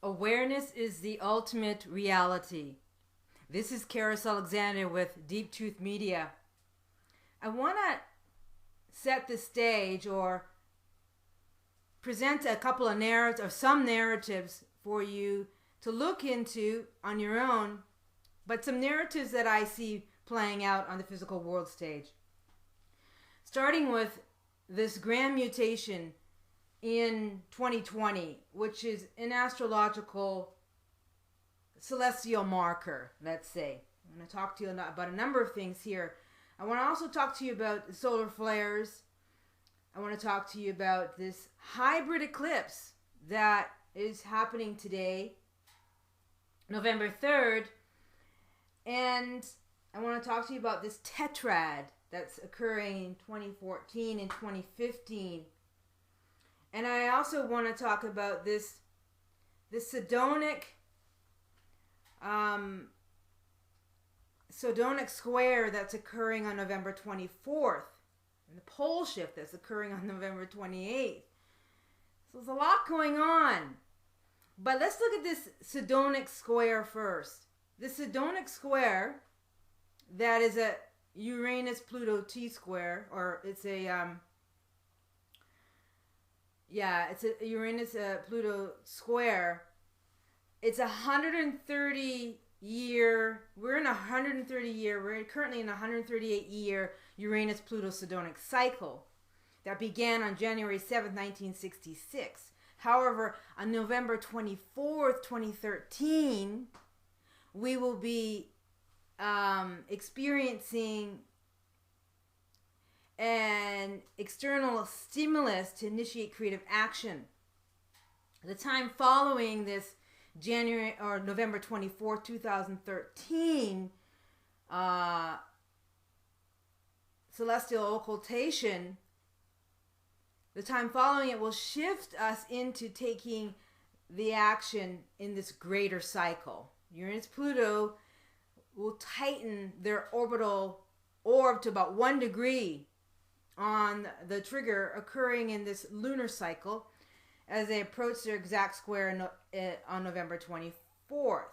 Awareness is the ultimate reality. This is Karis Alexander with Deep Truth Media. I want to set the stage or present a couple of narratives or some narratives for you to look into on your own, but some narratives that I see playing out on the physical world stage. Starting with this grand mutation in 2020, which is an astrological celestial marker, let's say. I'm going to talk to you about a number of things here. I want to also talk to you about solar flares. I want to talk to you about this hybrid eclipse that is happening today, November 3rd. And I want to talk to you about this tetrad that's occurring in 2014 and 2015. And I also want to talk about this Sodonic square that's occurring on November 24th, and the pole shift that's occurring on November 28th. So there's a lot going on. But let's look at this Sodonic square first. The Sodonic square, that is a Uranus-Pluto T-square, or it's a it's a Uranus-Pluto square. It's 130 year. We're currently in a 138 year Uranus-Pluto Sodonic cycle that began on January 7th, 1966. However, on November 24th, 2013, we will be experiencing an external stimulus to initiate creative action. The time following this January or November 24th, 2013 celestial occultation, the time following it will shift us into taking the action in this greater cycle. Uranus-Pluto will tighten their orbital orb to about 1 degree on the trigger occurring in this lunar cycle as they approach their exact square on November 24th.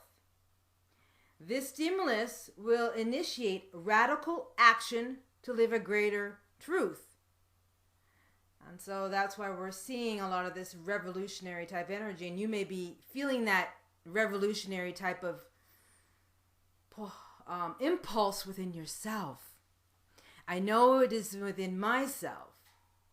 This stimulus will initiate radical action to live a greater truth. And so that's why we're seeing a lot of this revolutionary type energy, and you may be feeling that revolutionary type of impulse within yourself. I know it is within myself,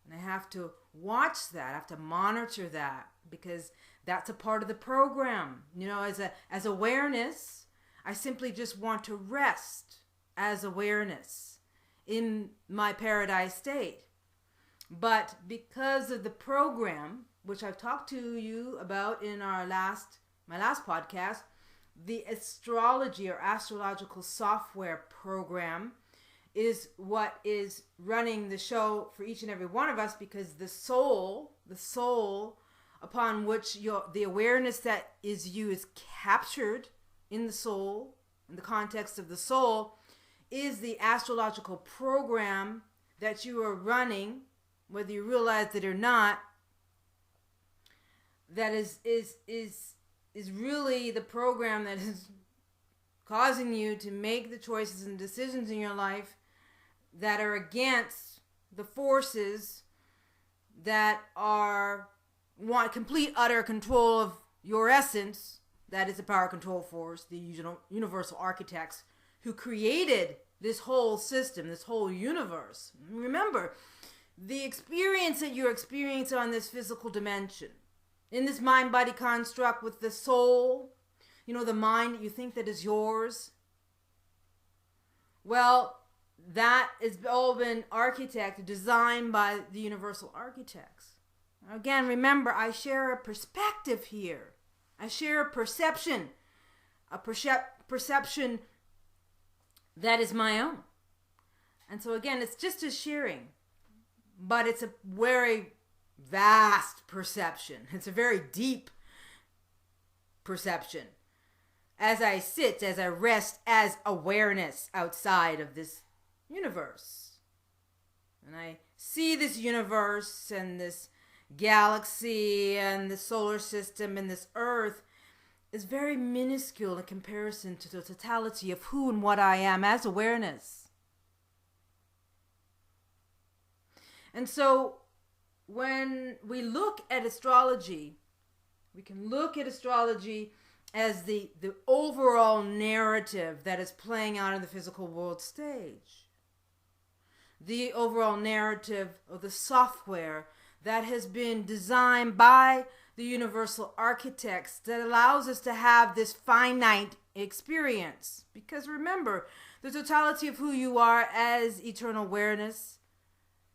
and I have to watch that. I have to monitor that, because that's a part of the program. You know, as awareness, I simply just want to rest as awareness in my paradise state. But because of the program, which I've talked to you about in my last podcast, the astrology or astrological software program is what is running the show for each and every one of us, because the soul upon which the awareness that is you is captured in the soul, in the context of the soul, is the astrological program that you are running, whether you realize it or not. That is really the program that is causing you to make the choices and decisions in your life that are against the forces that want complete utter control of your essence. That is the power control force, the universal architects who created this whole system, this whole universe. Remember, the experience that you're experiencing on this physical dimension, in this mind-body construct with the soul, the mind that you think that is yours, well, that has all been architected, designed by the universal architects. Again, remember, I share a perspective here. I share a perception, perception that is my own. And so again, it's just a sharing, but it's a very vast perception. It's a very deep perception. As I rest as awareness outside of this universe. And I see this universe and this galaxy and the solar system and this earth is very minuscule in comparison to the totality of who and what I am as awareness. And so when we look at astrology, we can look at astrology as the overall narrative that is playing out on the physical world stage. The overall narrative of the software that has been designed by the universal architects that allows us to have this finite experience. Because remember, the totality of who you are as eternal awareness,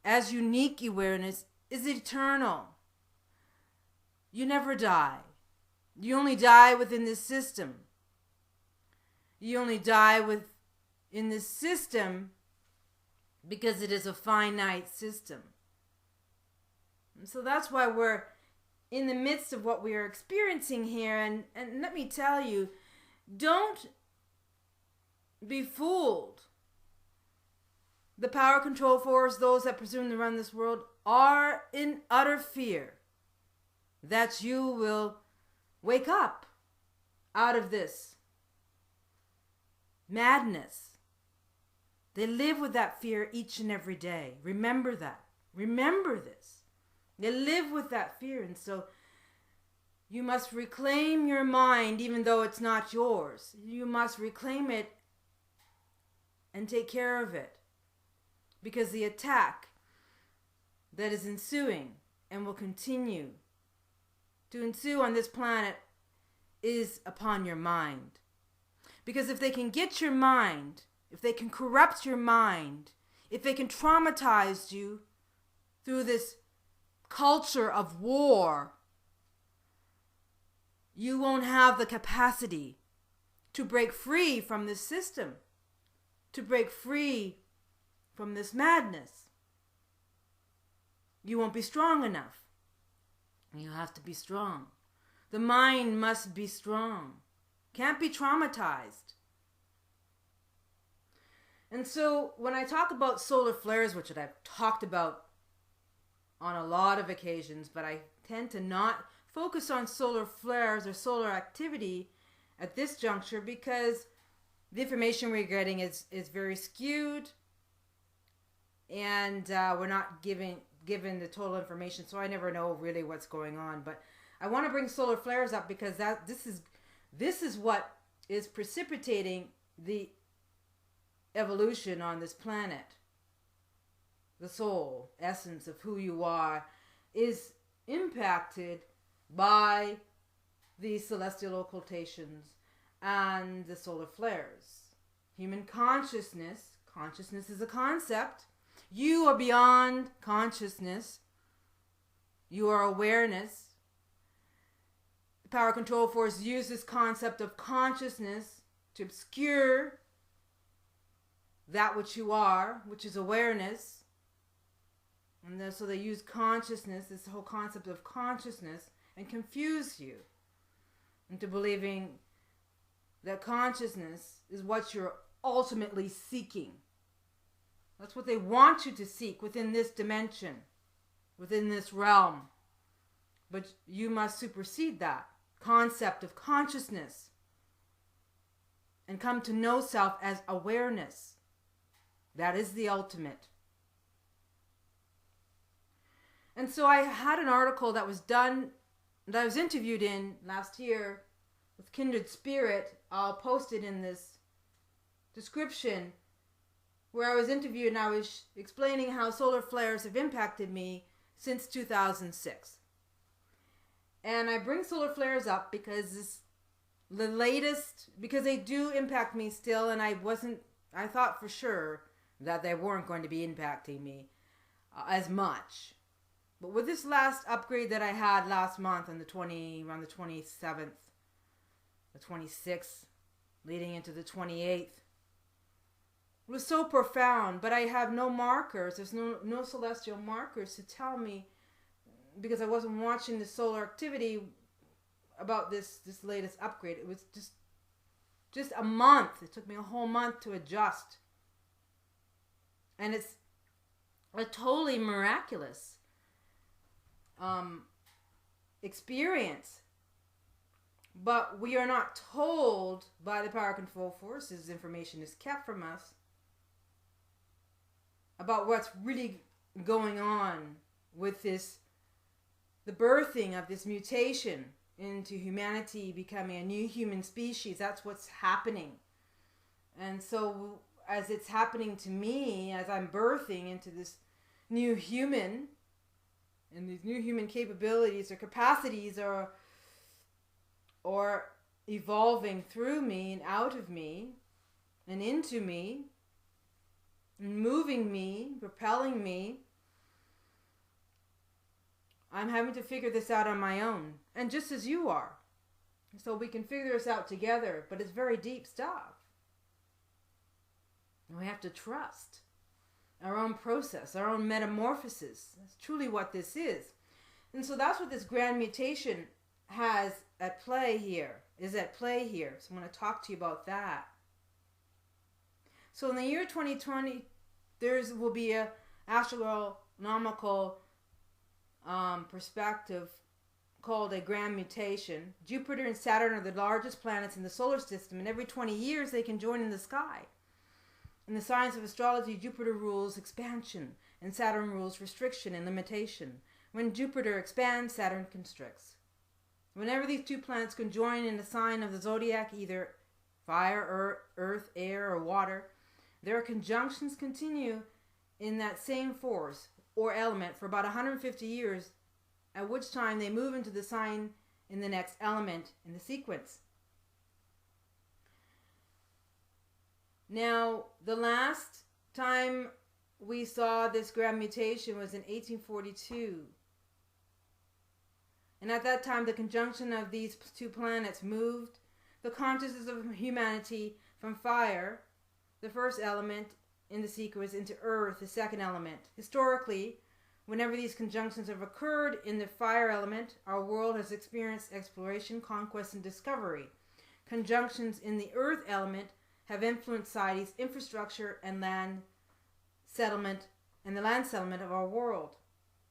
as unique awareness, is eternal. You never die. You only die within this system. You only die within this system because it is a finite system. And so that's why we're in the midst of what we are experiencing here. And let me tell you, don't be fooled. The power control force, those that presume to run this world, are in utter fear that you will wake up out of this madness. They live with that fear each and every day. Remember that. Remember this. They live with that fear. And so you must reclaim your mind even though it's not yours. You must reclaim it and take care of it. Because the attack that is ensuing and will continue to ensue on this planet is upon your mind. Because if they can get your mind, if they can corrupt your mind, if they can traumatize you through this culture of war, you won't have the capacity to break free from this system, to break free from this madness. You won't be strong enough. You have to be strong. The mind must be strong. Can't be traumatized. And so when I talk about solar flares, which I've talked about on a lot of occasions, but I tend to not focus on solar flares or solar activity at this juncture because the information we're getting is very skewed, and we're not given the total information, so I never know really what's going on. But I want to bring solar flares up because this is what is precipitating the evolution on this planet. The soul, essence of who you are, is impacted by these celestial occultations and the solar flares. Human consciousness is a concept. You are beyond consciousness. You are awareness. The power control force uses this concept of consciousness to obscure that which you are, which is awareness. And so they use consciousness, this whole concept of consciousness, and confuse you into believing that consciousness is what you're ultimately seeking. That's what they want you to seek within this dimension, within this realm. But you must supersede that concept of consciousness and come to know self as awareness. That is the ultimate. And so I had an article that was done, that I was interviewed in last year with Kindred Spirit. I'll post it in this description, where I was interviewed and I was explaining how solar flares have impacted me since 2006. And I bring solar flares up because because they do impact me still, and I thought for sure that they weren't going to be impacting me as much. But with this last upgrade that I had last month on around the 27th, the 26th, leading into the 28th, it was so profound. But I have no markers. There's no celestial markers to tell me, because I wasn't watching the solar activity about this latest upgrade. It was just a month. It took me a whole month to adjust. And it's a totally miraculous experience. But we are not told by the power control forces, information is kept from us about what's really going on with this, the birthing of this mutation into humanity becoming a new human species. That's what's happening. And so as it's happening to me, as I'm birthing into this new human, and these new human capabilities or capacities or evolving through me and out of me and into me, and moving me, propelling me, I'm having to figure this out on my own, and just as you are. So we can figure this out together, but it's very deep stuff. And we have to trust our own process, our own metamorphosis. That's truly what this is. And so that's what this grand mutation is at play here. So I'm going to talk to you about that. So in the year 2020, there will be a astronomical perspective called a grand mutation. Jupiter and Saturn are the largest planets in the solar system, and every 20 years they can join in the sky. In the science of astrology, Jupiter rules expansion, and Saturn rules restriction and limitation. When Jupiter expands, Saturn constricts. Whenever these two planets conjoin in a sign of the zodiac, either fire, earth, air, or water, their conjunctions continue in that same force or element for about 150 years, at which time they move into the sign in the next element in the sequence. Now, the last time we saw this grand mutation was in 1842. And at that time, the conjunction of these two planets moved the consciousness of humanity from fire, the first element in the sequence, into earth, the second element. Historically, whenever these conjunctions have occurred in the fire element, our world has experienced exploration, conquest, and discovery. Conjunctions in the earth element have influenced society's infrastructure and land settlement and the land settlement of our world.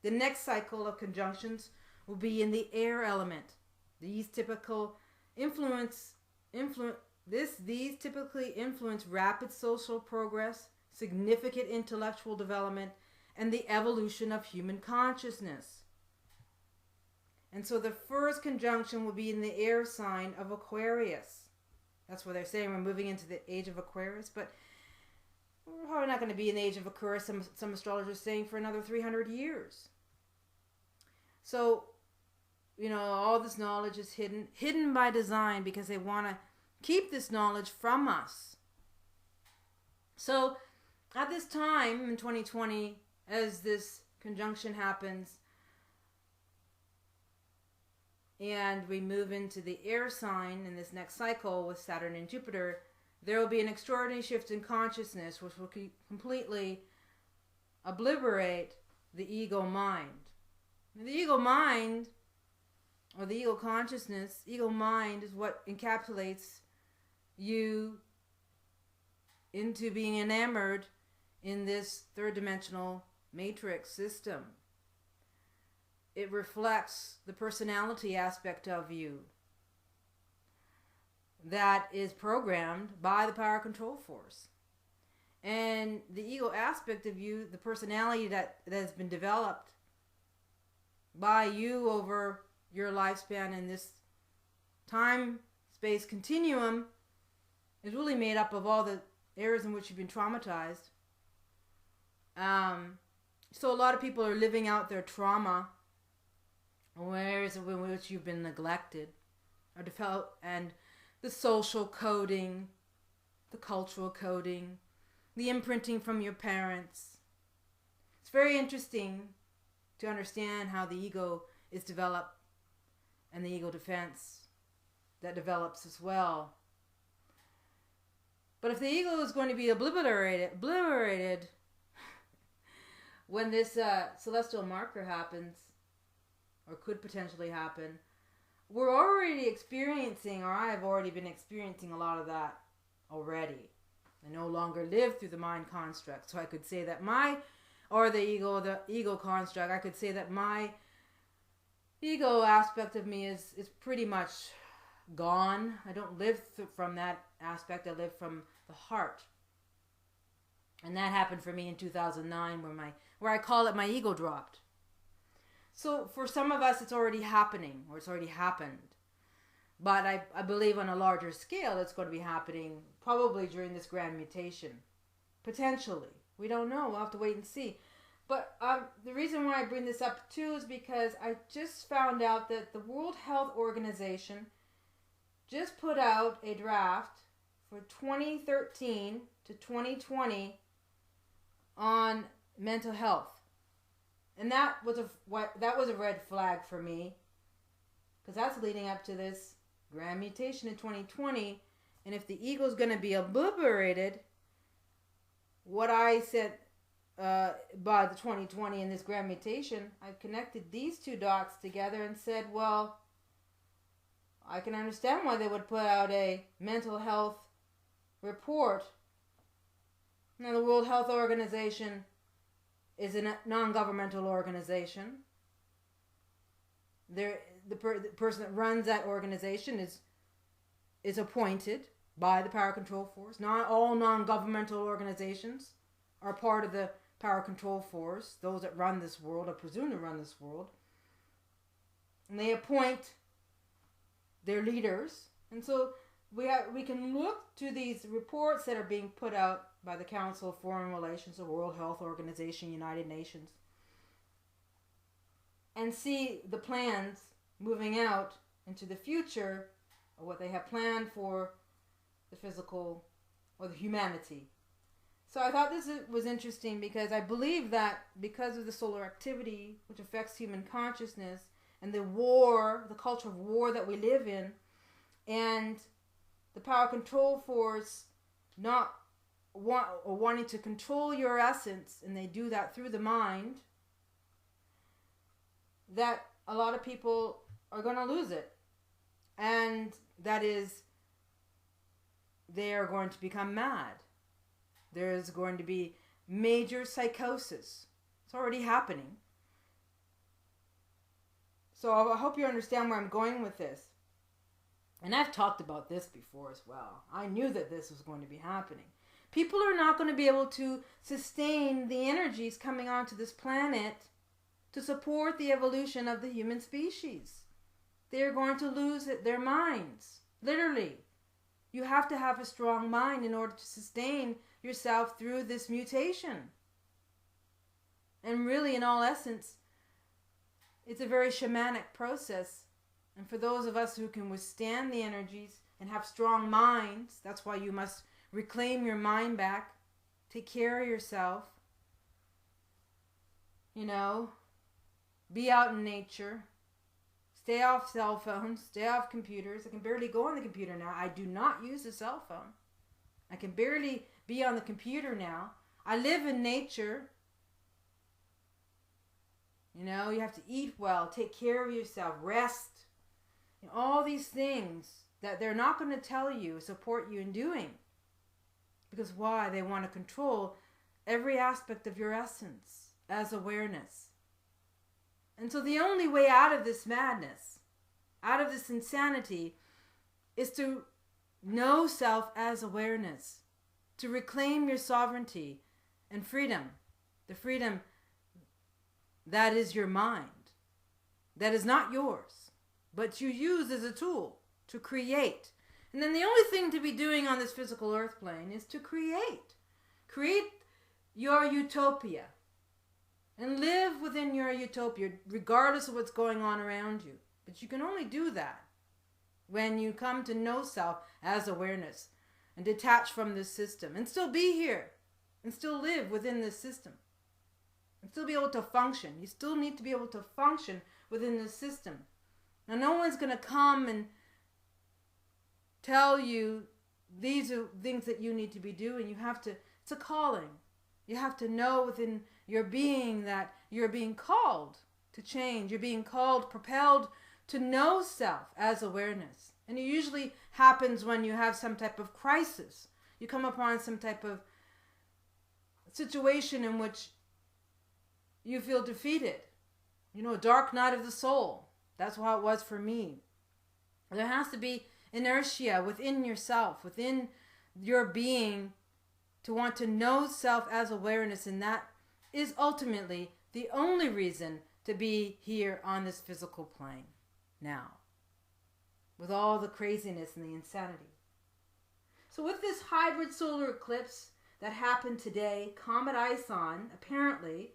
The next cycle of conjunctions will be in the air element. These typically influence rapid social progress, significant intellectual development, and the evolution of human consciousness. And so the first conjunction will be in the air sign of Aquarius. That's what they're saying. We're moving into the age of Aquarius, but we're probably not going to be in the age of Aquarius, some astrologers are saying, for another 300 years. So, all this knowledge is hidden by design, because they want to keep this knowledge from us. So, at this time in 2020, as this conjunction happens, and we move into the air sign in this next cycle with Saturn and Jupiter, there will be an extraordinary shift in consciousness which will completely obliterate the ego mind. The ego mind, or the ego consciousness, ego mind is what encapsulates you into being enamored in this third dimensional matrix system. It reflects the personality aspect of you that is programmed by the power control force. And the ego aspect of you, the personality that has been developed by you over your lifespan in this time-space continuum, is really made up of all the areas in which you've been traumatized. So a lot of people are living out their trauma, areas in which you've been neglected, or developed, and the social coding, the cultural coding, the imprinting from your parents. It's very interesting to understand how the ego is developed, and the ego defense that develops as well. But if the ego is going to be obliterated when this celestial marker happens, or could potentially happen, we're already experiencing, or I have already been experiencing, a lot of that already. I no longer live through the mind construct, so I could say that the ego construct, I could say that my ego aspect of me is pretty much gone. I don't live from that aspect. I live from the heart. And that happened for me in 2009 where I call it my ego dropped. So for some of us, it's already happening, or it's already happened. But I believe on a larger scale, it's going to be happening probably during this grand mutation. Potentially. We don't know. We'll have to wait and see. But the reason why I bring this up too is because I just found out that the World Health Organization just put out a draft for 2013 to 2020 on mental health. And that was a red flag for me, because that's leading up to this grand mutation in 2020. And if the ego is going to be obliterated, what I said by the 2020 in this grand mutation, I connected these two dots together and said, well, I can understand why they would put out a mental health report. Now, the World Health Organization is a non-governmental organization. The person that runs that organization is appointed by the power control force. Not all non-governmental organizations are part of the power control force. Those that run this world are presumed to run this world. And they appoint their leaders. And so we can look to these reports that are being put out by the Council of Foreign Relations, the World Health Organization, United Nations, and see the plans moving out into the future, or what they have planned for the physical or the humanity. So I thought this was interesting, because I believe that because of the solar activity, which affects human consciousness, and the war, the culture of war that we live in, and the power control force not wanting to control your essence, and they do that through the mind, that a lot of people are going to lose it. And that is, they are going to become mad. There's going to be major psychosis. It's already happening. So I hope you understand where I'm going with this. And I've talked about this before as well. I knew that this was going to be happening. People are not going to be able to sustain the energies coming onto this planet to support the evolution of the human species. They are going to lose their minds. Literally. You have to have a strong mind in order to sustain yourself through this mutation. And really, in all essence, it's a very shamanic process. And for those of us who can withstand the energies and have strong minds, that's why you must reclaim your mind back. Take care of yourself. You know, be out in nature. Stay off cell phones. Stay off computers. I can barely go on the computer now. I do not use a cell phone. I can barely be on the computer now. I live in nature. You know, you have to eat well, take care of yourself, rest. You know, all these things that they're not going to tell you, support you in doing. Because why? They want to control every aspect of your essence as awareness. And so the only way out of this madness, out of this insanity, is to know self as awareness. To reclaim your sovereignty and freedom. The freedom that is your mind. That is not yours. But you use as a tool to create. And then the only thing to be doing on this physical earth plane is to create. Create your utopia. And live within your utopia, regardless of what's going on around you. But you can only do that when you come to know self as awareness and detach from this system and still be here and still live within this system and still be able to function. You still need to be able to function within this system. Now, no one's going to come and tell you these are things that you need to be doing. You have to, it's a calling. You have to know within your being that you're being called to change. You're being called, propelled to know self as awareness. And it usually happens when you have some type of crisis. You come upon some type of situation in which you feel defeated. You know, a dark night of the soul. That's how it was for me. There has to be inertia within yourself, within your being, to want to know self as awareness, and that is ultimately the only reason to be here on this physical plane now, with all the craziness and the insanity. So with this hybrid solar eclipse that happened today, Comet Ison apparently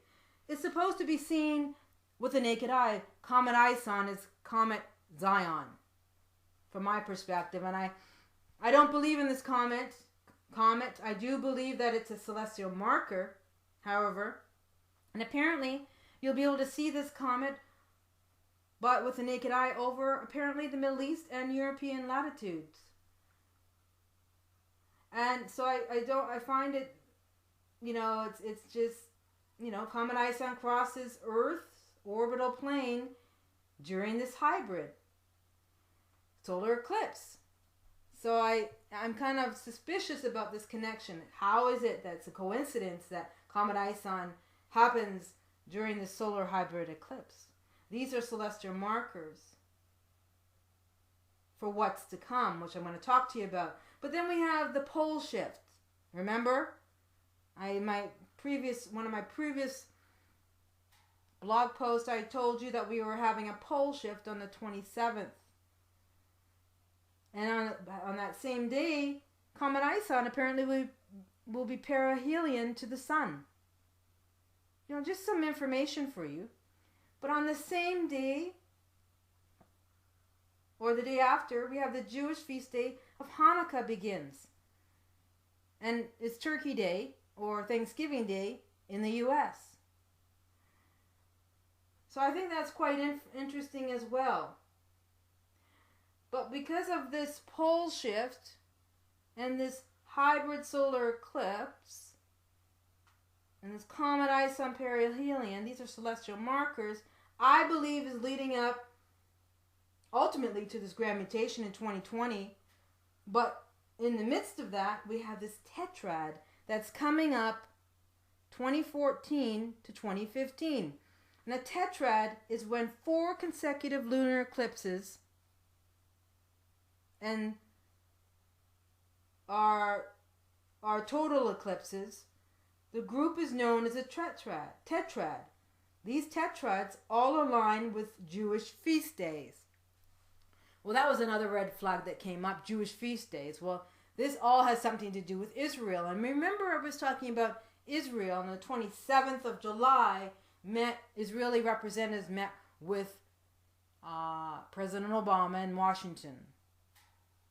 is supposed to be seen with the naked eye. Comet Ison is Comet Zion, from my perspective. And I don't believe in this comet. I do believe that it's a celestial marker, however. And apparently, you'll be able to see this comet, but with the naked eye, over apparently the Middle East and European latitudes. And so I find it, it's just, Comet Ison crosses Earth's orbital plane during this hybrid solar eclipse. So I'm kind of suspicious about this connection. How is it that it's a coincidence that Comet Ison happens during the solar hybrid eclipse? These are celestial markers for what's to come, which I'm going to talk to you about. But then we have the pole shift. Remember? One of my previous blog posts, I told you that we were having a pole shift on the 27th. And on that same day, Comet Ison apparently will be perihelion to the sun. Just some information for you. But on the same day, or the day after, we have the Jewish feast day of Hanukkah begins. And it's Turkey Day, or Thanksgiving Day, in the U.S. So I think that's quite interesting as well. But because of this pole shift and this hybrid solar eclipse and this Comet Ison perihelion, these are celestial markers, I believe is leading up ultimately to this grand mutation in 2020. But in the midst of that, we have this tetrad that's coming up 2014 to 2015. And a tetrad is when 4 consecutive lunar eclipses and our total eclipses, the group is known as a tetrad. These tetrads all align with Jewish feast days. Well, that was another red flag that came up, Jewish feast days. Well, this all has something to do with Israel. And remember, I was talking about Israel on the 27th of July. Israeli representatives met with President Obama in Washington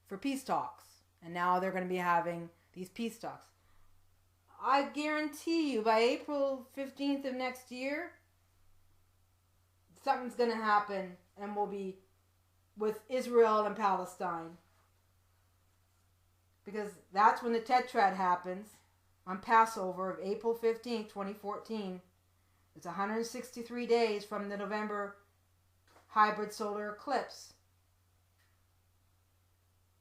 for peace talks. And now they're going to be having these peace talks. I guarantee you by April 15th of next year, something's going to happen and we'll be with Israel and Palestine. Because that's when the tetrad happens on Passover of April 15th, 2014. It's 163 days from the November hybrid solar eclipse.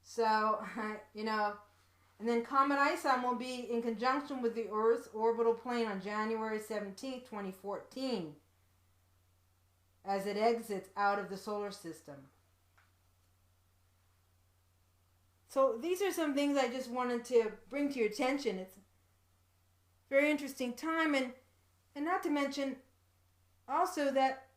So, and then Comet Ison will be in conjunction with the Earth's orbital plane on January 17th, 2014, as it exits out of the solar system. So these are some things I just wanted to bring to your attention. It's a very interesting time, and not to mention also that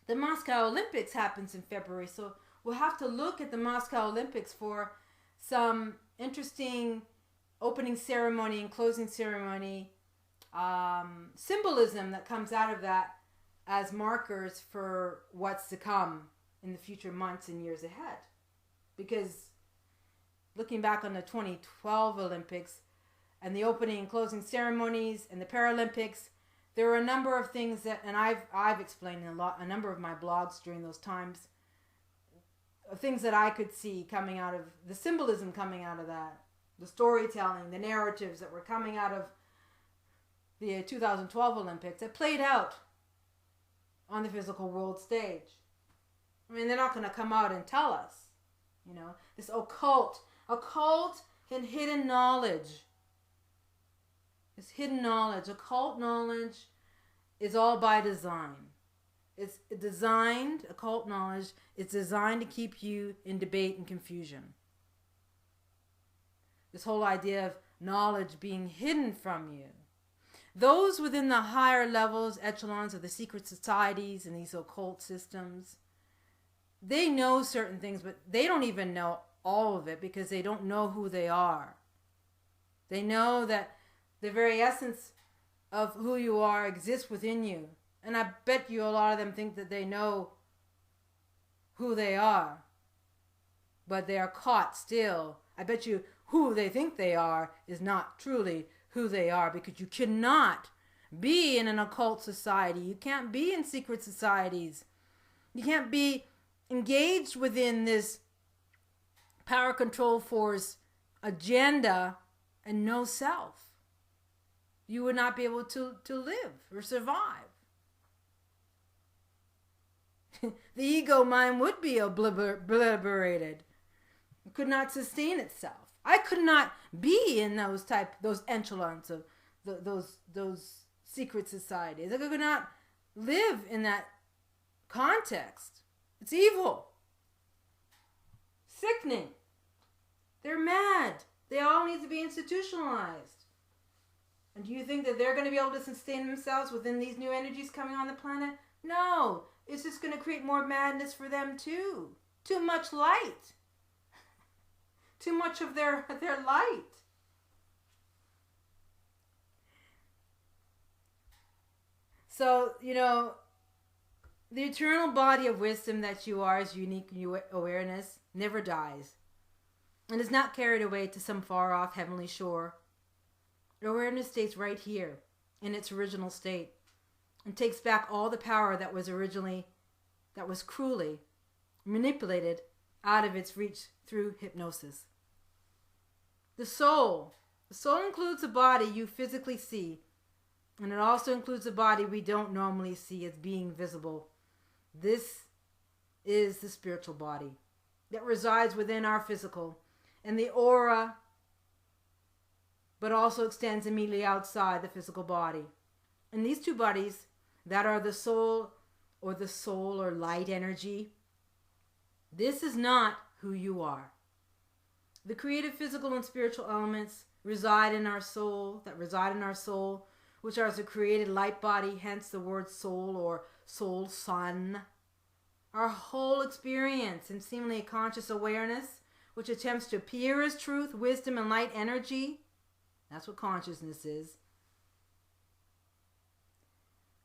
the Moscow Olympics happens in February, so we'll have to look at the Moscow Olympics for some interesting opening ceremony and closing ceremony symbolism that comes out of that as markers for what's to come in the future months and years ahead. Because looking back on the 2012 Olympics and the opening and closing ceremonies and the Paralympics, there were a number of things that, and I've explained in a number of my blogs during those times, things that I could see coming out of the symbolism coming out of that, the storytelling, the narratives that were coming out of the 2012 Olympics that played out on the physical world stage. I mean, they're not going to come out and tell us, this occult and hidden knowledge. This hidden knowledge, occult knowledge, is all by design. It's designed, occult knowledge, it's designed to keep you in debate and confusion. This whole idea of knowledge being hidden from you. Those within the higher levels, echelons of the secret societies and these occult systems, they know certain things, but they don't even know all of it because they don't know who they are. They know that the very essence of who you are exists within you. And I bet you a lot of them think that they know who they are. But they are caught still. I bet you who they think they are is not truly who they are, because you cannot be in an occult society. You can't be in secret societies. You can't be engaged within this power control force agenda and no self. You would not be able to live or survive. The ego mind would be obliterated. It could not sustain itself. I could not be in those echelons of those secret societies. I could not live in that context. It's evil. Sickening. They're mad. They all need to be institutionalized. And do you think that they're going to be able to sustain themselves within these new energies coming on the planet? No. It's just going to create more madness for them too. Too much light. Too much of their light. So, the eternal body of wisdom that you are as unique awareness never dies and is not carried away to some far off heavenly shore. Awareness stays right here in its original state and takes back all the power that was cruelly manipulated out of its reach through hypnosis. The soul includes a body you physically see, and it also includes a body we don't normally see as being visible. This is the spiritual body that resides within our physical and the aura, but also extends immediately outside the physical body. And these two bodies that are the soul or light energy, this is not who you are. The creative physical and spiritual elements reside in our soul, which are the created light body, hence the word soul or soul sun. Our whole experience and seemingly conscious awareness, which attempts to appear as truth, wisdom, and light energy, that's what consciousness is,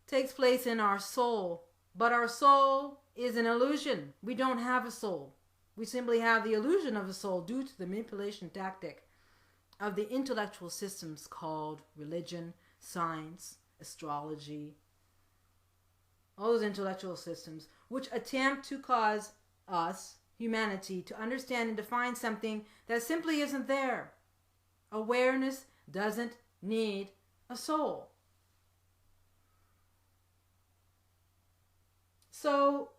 takes place in our soul. But our soul is an illusion. We don't have a soul. We simply have the illusion of a soul due to the manipulation tactic of the intellectual systems called religion, science, astrology, all those intellectual systems which attempt to cause us, humanity, to understand and define something that simply isn't there. Awareness doesn't need a soul. So,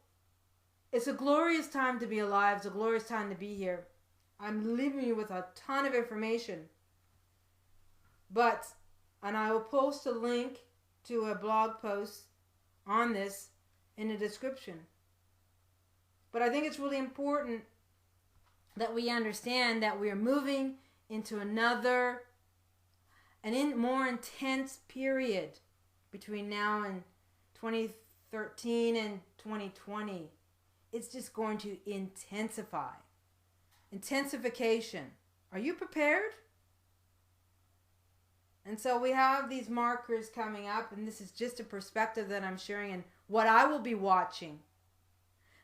it's a glorious time to be alive. It's a glorious time to be here. I'm leaving you with a ton of information. And I will post a link to a blog post on this in the description. But I think it's really important that we understand that we are moving into another more intense period between now and 2013 and 2020. It's just going to intensify. Intensification. Are you prepared? And so we have these markers coming up, and this is just a perspective that I'm sharing and what I will be watching.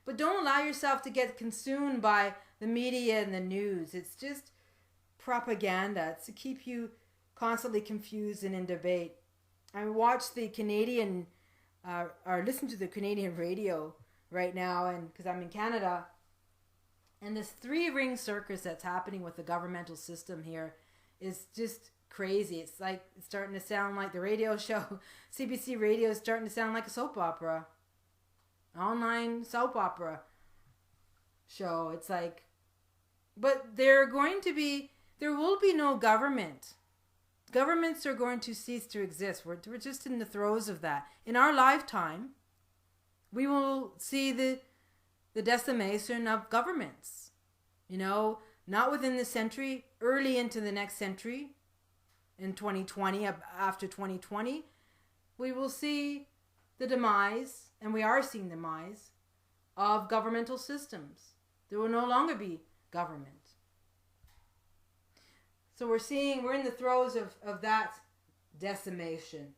But don't allow yourself to get consumed by the media and the news. It's just propaganda. It's to keep you constantly confused and in debate. I watch the Canadian, or listen to the Canadian radio right now, and because I'm in Canada, and this 3-ring circus that's happening with the governmental system here is just crazy. It's starting to sound like the radio show. CBC radio is starting to sound like a soap opera, online soap opera show. It's like, but there will be no government. Governments are going to cease to exist. We're just in the throes of that. In our lifetime, we will see the decimation of governments. You know, not within the century, early into the next century, in 2020, after 2020, we will see the demise, and we are seeing the demise, of governmental systems. There will no longer be government. So we're in the throes of that decimation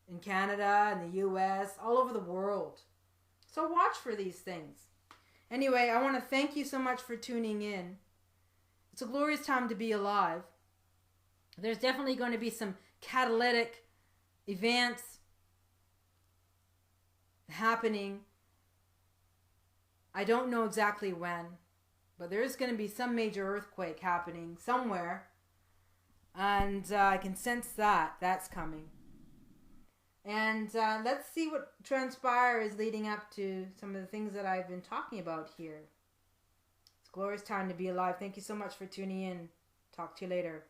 in Canada, in the US, all over the world. So watch for these things. Anyway, I want to thank you so much for tuning in. It's a glorious time to be alive. There's definitely going to be some catalytic events happening. I don't know exactly when, but there is going to be some major earthquake happening somewhere. And I can sense that's coming. And let's see what transpires leading up to some of the things that I've been talking about here. It's a glorious time to be alive. Thank you so much for tuning in. Talk to you later.